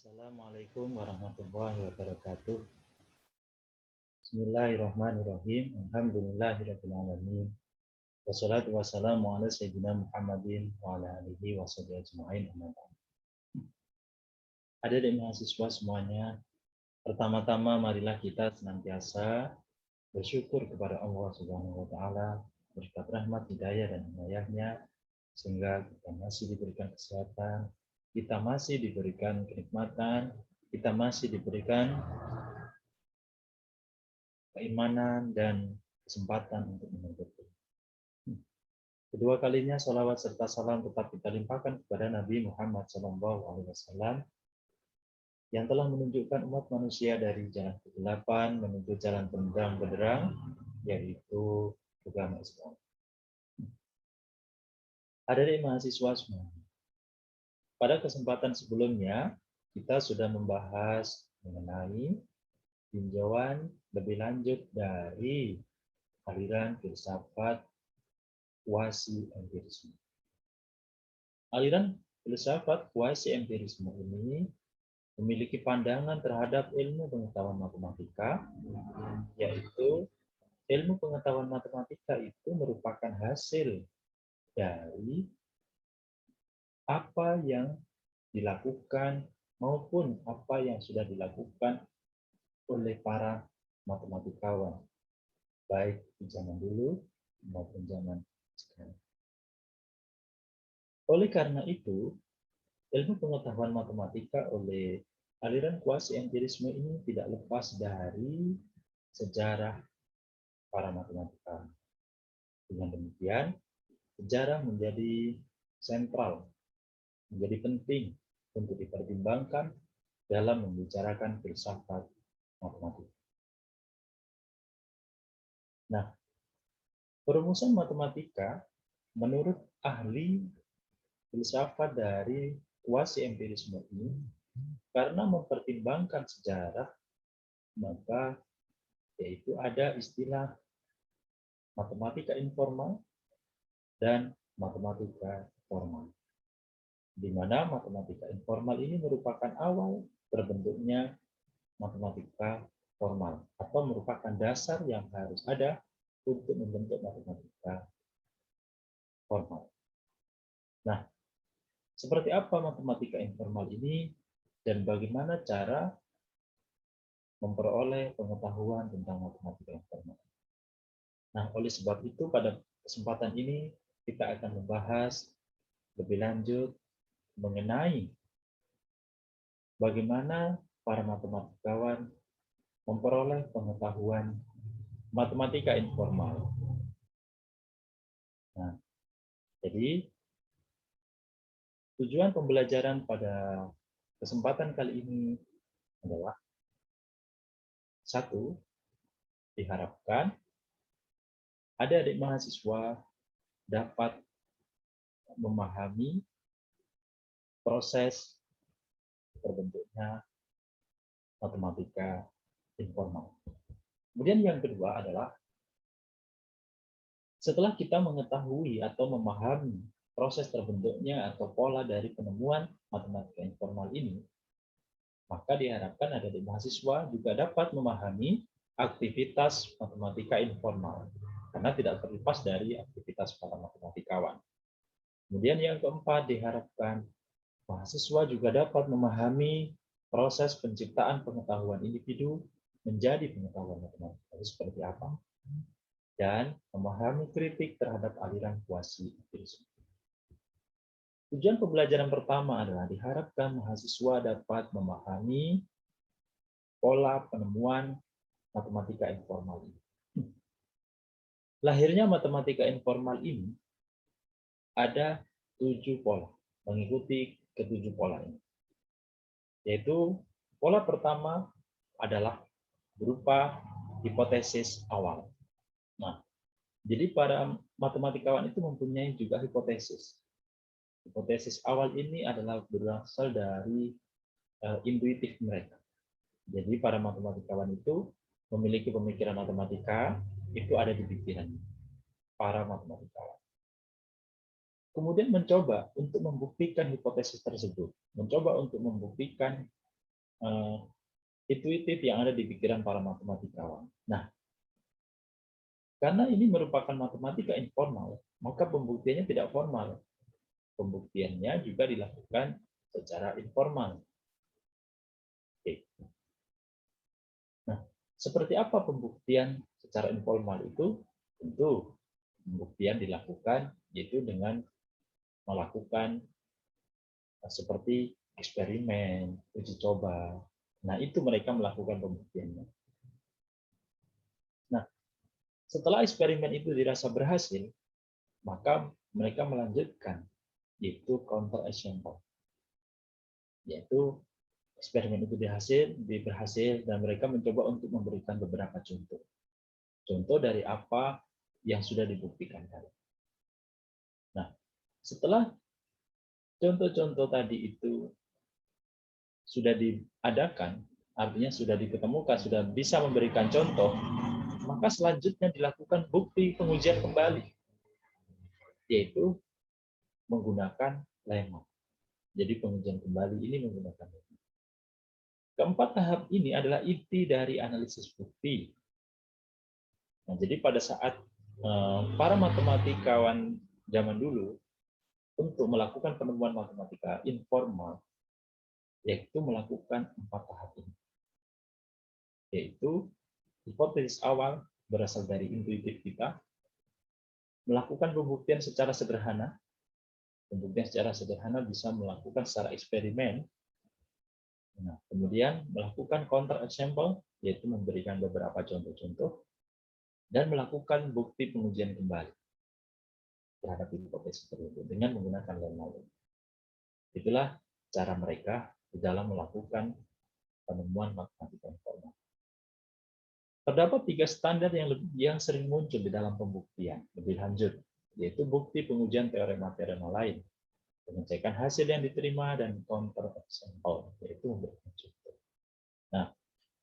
Assalamualaikum warahmatullahi wabarakatuh. Bismillahirrahmanirrahim. Alhamdulillahirabbil alamin. Wassalatu wassalamu ala sayyidina Muhammadin wa ala alihi washabihi ajmain. Adik-adik mahasiswa semuanya, pertama-tama marilah kita senantiasa bersyukur kepada Allah Subhanahu wa taala berkat rahmat hidayah dan inayahnya sehingga kita masih diberikan kesehatan, kita masih diberikan kenikmatan, kita masih diberikan keimanan dan kesempatan untuk menuntut ilmu. Kedua kalinya salawat serta salam tetap kita limpahkan kepada Nabi Muhammad SAW yang telah menunjukkan umat manusia dari jalan kegelapan menuju jalan terang benderang, yaitu agama Islam. Adik-adik mahasiswa semua, pada kesempatan sebelumnya kita sudah membahas mengenai tinjauan lebih lanjut dari aliran filsafat quasi-empirisme. Aliran filsafat quasi-empirisme ini memiliki pandangan terhadap ilmu pengetahuan matematika, yaitu ilmu pengetahuan matematika itu merupakan hasil dari apa yang dilakukan maupun apa yang sudah dilakukan oleh para matematikawan, baik di zaman dulu maupun zaman sekarang. Oleh karena itu, ilmu pengetahuan matematika oleh aliran quasi-empirisme ini tidak lepas dari sejarah para matematika. Dengan demikian, sejarah menjadi sentral, menjadi penting untuk dipertimbangkan dalam membicarakan filsafat matematika. Nah, perumusan matematika menurut ahli filsafat dari quasi-empirisme ini, karena mempertimbangkan sejarah, maka yaitu ada istilah matematika informal dan matematika formal. Di mana matematika informal ini merupakan awal terbentuknya matematika formal atau merupakan dasar yang harus ada untuk membentuk matematika formal. Nah, seperti apa matematika informal ini dan bagaimana cara memperoleh pengetahuan tentang matematika informal? Nah, oleh sebab itu pada kesempatan ini kita akan membahas lebih lanjut mengenai bagaimana para matematikawan memperoleh pengetahuan matematika informal. Nah, jadi tujuan pembelajaran pada kesempatan kali ini adalah satu, diharapkan adik-adik mahasiswa dapat memahami proses terbentuknya matematika informal. Kemudian yang kedua adalah setelah kita mengetahui atau memahami proses terbentuknya atau pola dari penemuan matematika informal ini, maka diharapkan adik-adik mahasiswa juga dapat memahami aktivitas matematika informal, karena tidak terlepas dari aktivitas para matematikawan. Kemudian yang keempat, diharapkan mahasiswa juga dapat memahami proses penciptaan pengetahuan individu menjadi pengetahuan matematika seperti apa, dan memahami kritik terhadap aliran quasi-empirisme. Tujuan pembelajaran pertama adalah diharapkan mahasiswa dapat memahami pola penemuan matematika informal ini. Lahirnya matematika informal ini ada 7 pola, mengikuti ketujuh pola ini. Yaitu pola pertama adalah berupa hipotesis awal. Nah, jadi para matematikawan itu mempunyai juga hipotesis. Hipotesis awal ini adalah berasal dari intuitif mereka. Jadi para matematikawan itu memiliki pemikiran matematika, itu ada di pikiran para matematikawan. Kemudian mencoba untuk membuktikan hipotesis tersebut, mencoba untuk membuktikan intuitif yang ada di pikiran para matematikawan. Nah, karena ini merupakan matematika informal, maka pembuktiannya tidak formal. Pembuktiannya juga dilakukan secara informal. Oke. Nah, seperti apa pembuktian secara informal itu? Tentu pembuktian dilakukan yaitu dengan melakukan seperti eksperimen, uji coba. Nah, itu mereka melakukan pembuktiannya. Nah, setelah eksperimen itu dirasa berhasil, maka mereka melanjutkan yaitu counter example. Yaitu eksperimen itu berhasil dan mereka mencoba untuk memberikan beberapa contoh. Contoh dari apa yang sudah dibuktikan tadi. Nah, setelah contoh-contoh tadi itu sudah diadakan, artinya sudah diketemukan, sudah bisa memberikan contoh, maka selanjutnya dilakukan bukti pengujian kembali, yaitu menggunakan lemma. Jadi pengujian kembali ini menggunakan lemma. Keempat tahap ini adalah inti dari analisis bukti. Nah, jadi pada saat para matematikawan zaman dulu untuk melakukan penemuan matematika informal, yaitu melakukan 4 tahap ini. Yaitu hipotesis awal berasal dari intuitif kita, melakukan pembuktian secara sederhana. Pembuktian secara sederhana bisa melakukan secara eksperimen. Nah, kemudian melakukan counter example, yaitu memberikan beberapa contoh-contoh, dan melakukan bukti pengujian kembali terhadap hipotesis tersebut dengan menggunakan lemma. Itulah cara mereka di dalam melakukan penemuan matematika informal. Terdapat 3 standar yang sering muncul di dalam pembuktian lebih lanjut, yaitu bukti pengujian teorema-teorema lain, pengecekan hasil yang diterima, dan counter example, yaitu memberikan contoh. Nah,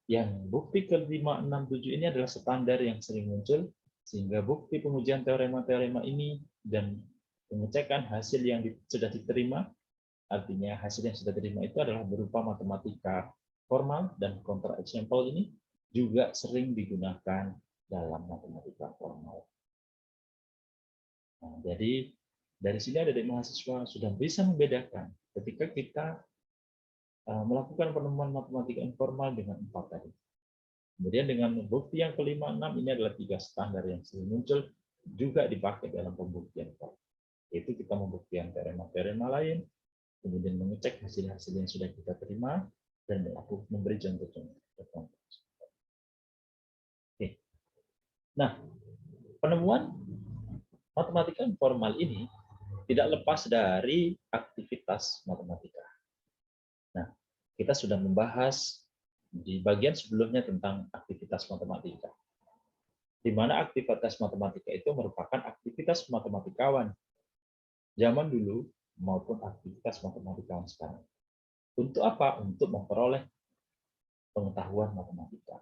yang bukti ke-5, 6, 7 ini adalah standar yang sering muncul, sehingga bukti pengujian teorema-teorema ini dan pengecekan hasil yang sudah diterima, artinya hasil yang sudah diterima itu adalah berupa matematika formal, dan counter example ini juga sering digunakan dalam matematika formal. Nah, jadi dari sini ada mahasiswa sudah bisa membedakan ketika kita melakukan penemuan matematika informal dengan 4 tadi. Kemudian dengan bukti yang ke-5, 6 ini adalah 3 standar yang sering muncul juga dipakai dalam pembuktian. Yaitu kita membuktikan teorema-teorema lain, kemudian mengecek hasil-hasil yang sudah kita terima, dan memberi contoh-contoh. Oke. Nah, penemuan matematika informal ini tidak lepas dari aktivitas matematika. Nah, kita sudah membahas di bagian sebelumnya tentang aktivitas matematika, di mana aktivitas matematika itu merupakan aktivitas matematikawan zaman dulu maupun aktivitas matematikawan sekarang. Untuk apa? Untuk memperoleh pengetahuan matematika.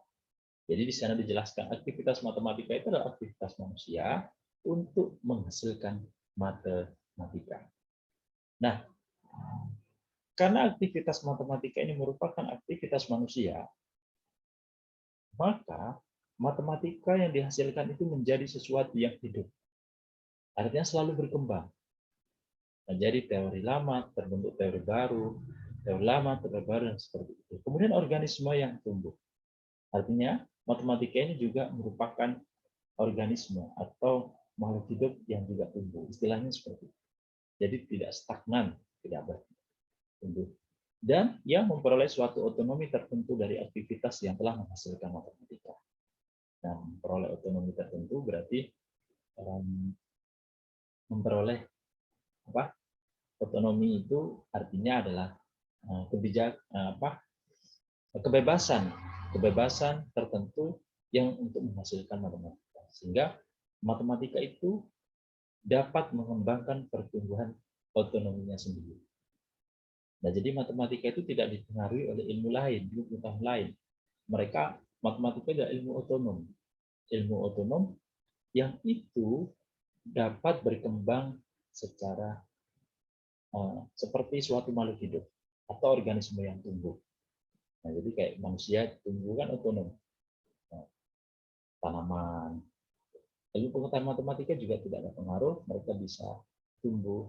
Jadi di sana dijelaskan aktivitas matematika itu adalah aktivitas manusia untuk menghasilkan matematika. Nah, karena aktivitas matematika ini merupakan aktivitas manusia, maka matematika yang dihasilkan itu menjadi sesuatu yang hidup. Artinya selalu berkembang. Nah, jadi teori lama terbentuk teori baru, teori lama teori baru, dan seperti itu. Kemudian organisme yang tumbuh. Artinya matematika ini juga merupakan organisme atau makhluk hidup yang juga tumbuh. Istilahnya seperti itu. Jadi tidak stagnan, tidak bertumbuh. Dan yang memperoleh suatu otonomi tertentu dari aktivitas yang telah menghasilkan matematika. Nah, memperoleh otonomi tertentu berarti memperoleh apa? Otonomi itu artinya adalah kebebasan tertentu yang untuk menghasilkan matematika. Sehingga matematika itu dapat mengembangkan pertumbuhan otonominya sendiri. Nah, jadi matematika itu tidak dipengaruhi oleh ilmu lain, ilmu pengetahuan lain. Matematika adalah ilmu otonom yang itu dapat berkembang secara seperti suatu makhluk hidup atau organisme yang tumbuh. Nah, jadi kayak manusia tumbuh kan otonom. Nah, tanaman. Lalu pengetahuan matematika juga tidak ada pengaruh, mereka bisa tumbuh,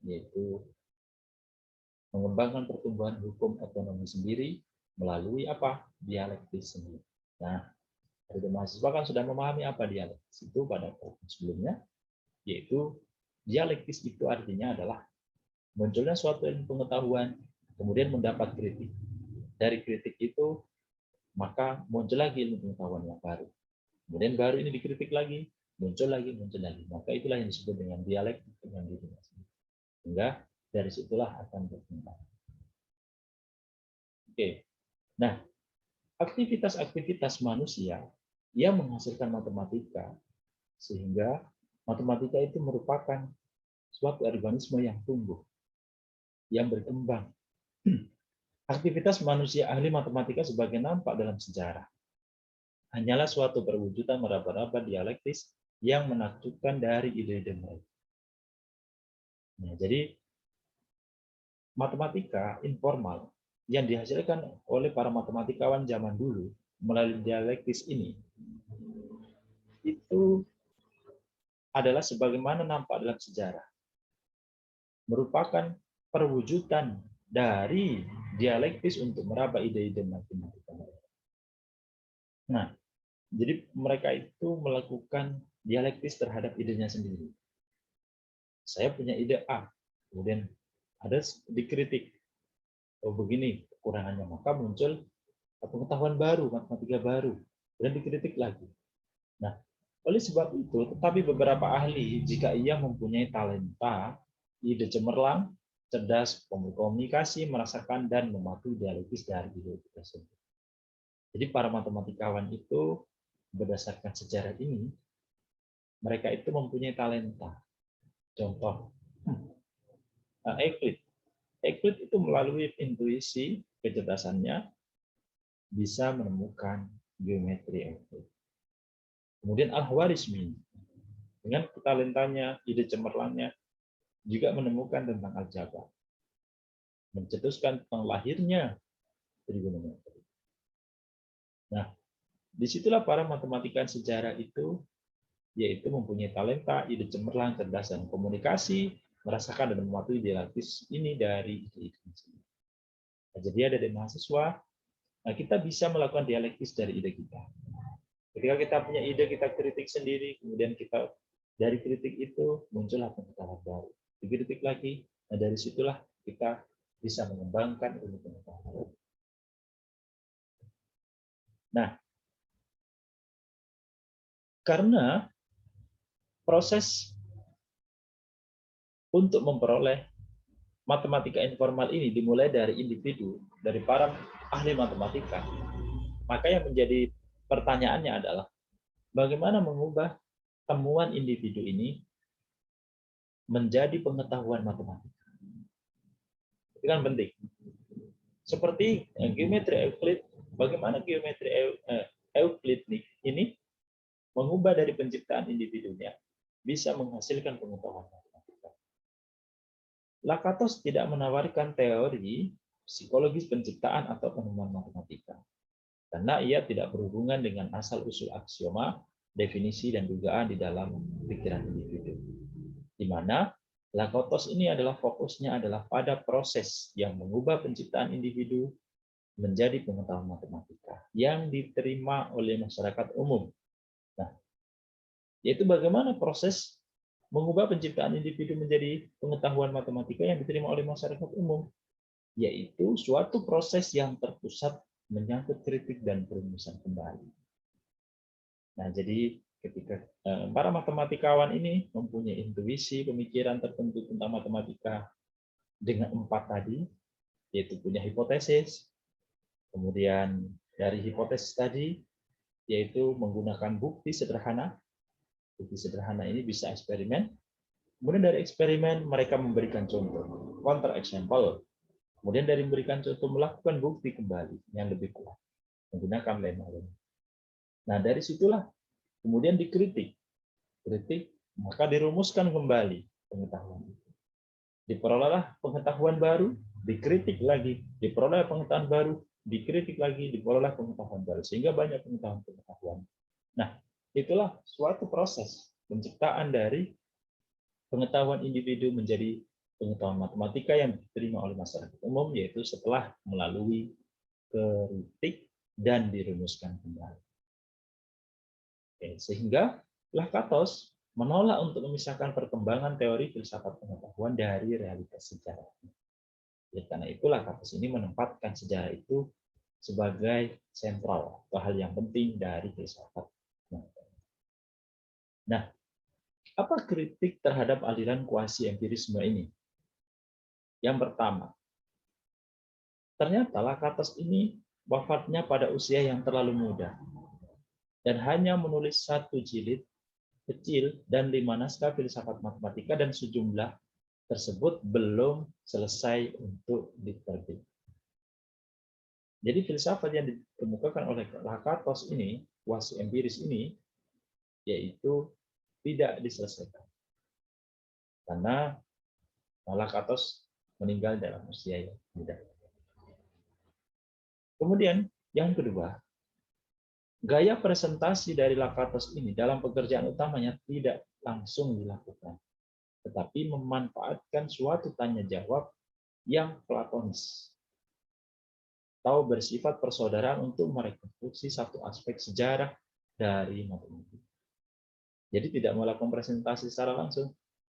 yaitu mengembangkan pertumbuhan hukum ekonomi sendiri melalui apa? Dialektis sendiri. Nah, dari mahasiswa kan sudah memahami apa dialektis itu pada sebelumnya, yaitu dialektis itu artinya adalah munculnya suatu ilmu pengetahuan, kemudian mendapat kritik. Dari kritik itu, maka muncul lagi ilmu pengetahuan yang baru. Kemudian baru ini dikritik lagi, muncul lagi. Maka itulah yang disebut dengan dialektik dengan dirinya sendiri. Sehingga dari situlah akan berkembang. Oke. Nah, aktivitas-aktivitas manusia yang menghasilkan matematika, sehingga matematika itu merupakan suatu organisme yang tumbuh, yang berkembang. Aktivitas manusia ahli matematika sebagai nampak dalam sejarah hanyalah suatu perwujudan meraba-raba dialektis yang menakjubkan dari ide-ide mereka. Nah, jadi matematika informal yang dihasilkan oleh para matematikawan zaman dulu melalui dialektis ini itu adalah sebagaimana nampak dalam sejarah, merupakan perwujudan dari dialektis untuk meraba ide-ide matematika. Nah, jadi mereka itu melakukan dialektis terhadap idenya sendiri. Saya punya ide A, kemudian ada dikritik, oh begini kekurangannya, maka muncul pengetahuan baru, matematika baru, dan dikritik lagi. Nah, oleh sebab itu, tetapi beberapa ahli, jika ia mempunyai talenta, ide cemerlang, cerdas, komunikasi, merasakan, dan mematuhi dialektis dari ide tersebut. Jadi para matematikawan itu, berdasarkan sejarah ini, mereka itu mempunyai talenta. Contoh, Euclid. Euclid itu melalui intuisi, kecerdasannya, bisa menemukan geometri Euclid. Kemudian Al-Khwarizmi, dengan talentanya, ide cemerlangnya, juga menemukan tentang aljabar, mencetuskan tentang lahirnya trigonometri. Nah, disitulah para matematikawan sejarah itu, yaitu mempunyai talenta, ide cemerlang, cerdas, dan komunikasi, merasakan dan mematuhi dialektis ini dari ide-ide. Nah, jadi ada dari mahasiswa, nah kita bisa melakukan dialektis dari ide kita. Ketika kita punya ide, kita kritik sendiri, kemudian kita dari kritik itu muncullah pengetahuan baru. Dikritik lagi, nah dari situlah kita bisa mengembangkan ilmu pengetahuan. Nah, karena proses untuk memperoleh matematika informal ini dimulai dari individu, dari para ahli matematika, maka yang menjadi pertanyaannya adalah bagaimana mengubah temuan individu ini menjadi pengetahuan matematika. Itu kan penting. Seperti geometri Euclid, bagaimana geometri Euclid ini mengubah dari penciptaan individunya bisa menghasilkan pengetahuan matematika. Lakatos tidak menawarkan teori psikologis penciptaan atau penemuan matematika, karena ia tidak berhubungan dengan asal-usul aksioma, definisi, dan dugaan di dalam pikiran individu. Di mana Lakatos ini adalah fokusnya adalah pada proses yang mengubah penciptaan individu menjadi pengetahuan matematika yang diterima oleh masyarakat umum. Nah, yaitu bagaimana proses mengubah penciptaan individu menjadi pengetahuan matematika yang diterima oleh masyarakat umum, yaitu suatu proses yang terpusat menyangkut kritik dan perumusan kembali. Nah, jadi ketika para matematikawan ini mempunyai intuisi, pemikiran tertentu tentang matematika dengan 4 tadi, yaitu punya hipotesis, kemudian dari hipotesis tadi, yaitu menggunakan bukti sederhana. Bukti sederhana ini bisa eksperimen. Kemudian dari eksperimen mereka memberikan contoh, counter example. Kemudian dari memberikan contoh melakukan bukti kembali yang lebih kuat menggunakan lemma-lemma. Nah, dari situlah kemudian dikritik. Kritik, maka dirumuskan kembali pengetahuan itu. Diperolehlah pengetahuan baru, dikritik lagi, diperoleh pengetahuan baru, dikritik lagi, diperoleh pengetahuan baru, sehingga banyak pengetahuan. Nah, itulah suatu proses penciptaan dari pengetahuan individu menjadi pengetahuan matematika yang diterima oleh masyarakat umum, yaitu setelah melalui kritik dan dirumuskan kembali. Sehingga Lakatos menolak untuk memisahkan perkembangan teori filsafat pengetahuan dari realitas sejarah. Karena itulah Lakatos ini menempatkan sejarah itu sebagai sentral atau hal yang penting dari filsafat. Nah, apa kritik terhadap aliran kuasi empirisme ini? Yang pertama, ternyata Lakatos ini wafatnya pada usia yang terlalu muda dan hanya menulis 1 jilid kecil dan 5 naskah filsafat matematika, dan sejumlah tersebut belum selesai untuk diterbitkan. Jadi filsafat yang dikemukakan oleh Lakatos ini, kuasi empiris ini, yaitu tidak diselesaikan. Karena Lakatos meninggal dalam usia yang muda. Kemudian yang kedua, gaya presentasi dari Lakatos ini dalam pekerjaan utamanya tidak langsung dilakukan, tetapi memanfaatkan suatu tanya jawab yang platonis atau bersifat persaudaraan untuk merekonstruksi satu aspek sejarah dari matematika. Jadi tidak melakukan presentasi secara langsung,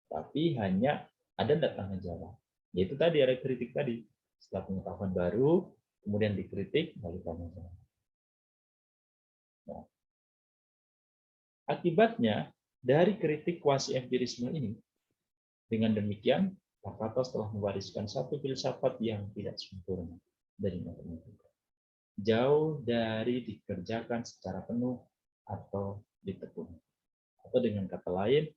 tapi hanya ada tanya jawab. Yaitu tadi ada kritik tadi, setelah pengetahuan baru, kemudian dikritik, lalu tanya jawab. Nah, akibatnya dari kritik kuasi empirisme ini, dengan demikian Lakatos telah mewariskan satu filsafat yang tidak sempurna dari matematika, jauh dari dikerjakan secara penuh atau ditekuni. Atau dengan kata lain,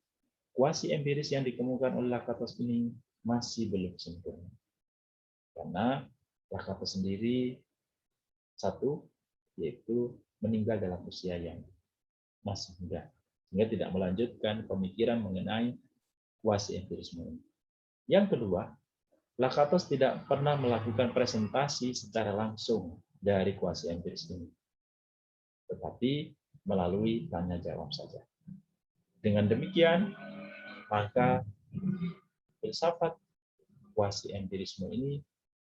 kuasi empiris yang dikemukakan oleh Lakatos ini masih belum sempurna. Karena Lakatos sendiri satu, yaitu meninggal dalam usia yang masih muda, sehingga tidak melanjutkan pemikiran mengenai kuasi empirisme ini. Yang kedua, Lakatos tidak pernah melakukan presentasi secara langsung dari kuasi empiris ini, tetapi melalui tanya jawab saja. Dengan demikian, maka filsafat kuasi empirisme ini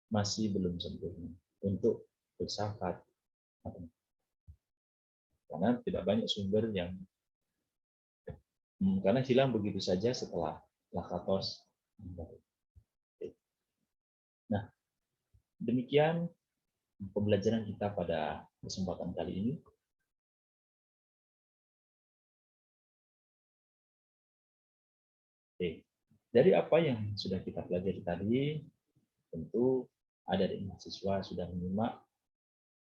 masih belum sempurna untuk filsafat matematika. Karena tidak banyak sumber yang karena hilang begitu saja setelah Lakatos. Nah, demikian pembelajaran kita pada kesempatan kali ini. Oke. Dari apa yang sudah kita pelajari tadi, tentu ada dari mahasiswa sudah menyimak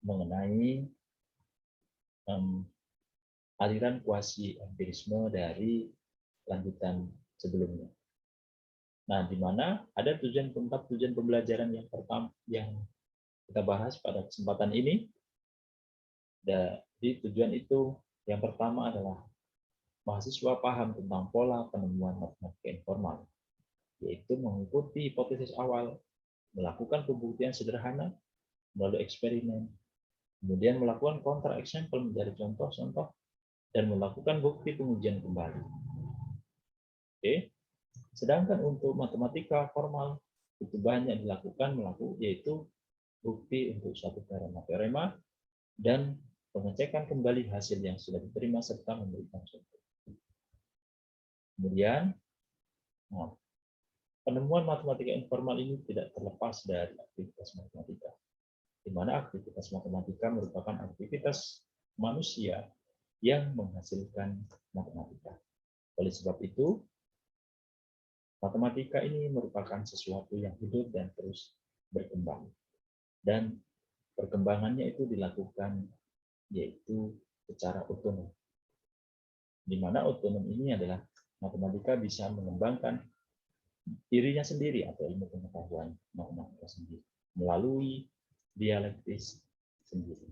mengenai aliran kuasi empirisme dari lanjutan sebelumnya. Nah, di mana ada tujuan pembelajaran yang pertama yang kita bahas pada kesempatan ini. Dari tujuan itu, yang pertama adalah mahasiswa paham tentang pola penemuan matematika informal, yaitu mengikuti hipotesis awal, melakukan pembuktian sederhana melalui eksperimen, kemudian melakukan counter example mencari contoh-contoh, dan melakukan bukti pengujian kembali. Oke. Sedangkan untuk matematika formal itu banyak dilakukan yaitu bukti untuk suatu teorema dan pengecekan kembali hasil yang sudah diterima serta memberikan contoh. Kemudian, penemuan matematika informal ini tidak terlepas dari aktivitas matematika, di mana aktivitas matematika merupakan aktivitas manusia yang menghasilkan matematika. Oleh sebab itu, matematika ini merupakan sesuatu yang hidup dan terus berkembang. Dan perkembangannya itu dilakukan yaitu secara otonom. Di mana otonom ini adalah matematika bisa mengembangkan dirinya sendiri atau ilmu pengetahuan matematika sendiri melalui dialektis sendiri.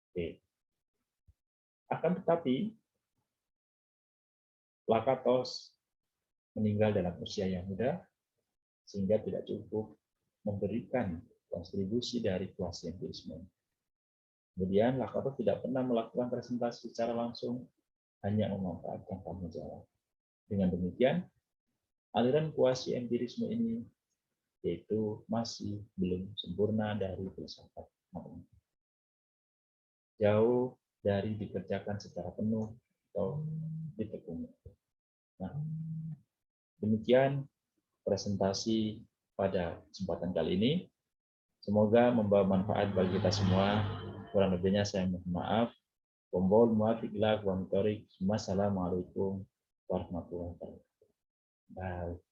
Oke. Akan tetapi Lakatos meninggal dalam usia yang muda sehingga tidak cukup memberikan kontribusi dari kuasi empirisme. Kemudian Lakatos tidak pernah melakukan presentasi secara langsung, hanya memanfaatkan tanya jawab. Dengan demikian, aliran kuasi empirisme ini yaitu masih belum sempurna dari filsafat matematika. Jauh dari dikerjakan secara penuh atau ditekuni. Nah, demikian presentasi pada kesempatan kali ini. Semoga membawa manfaat bagi kita semua. Kurang lebihnya saya mohon maaf. Wassalamualaikum warahmatullahi wabarakatuh. Bye.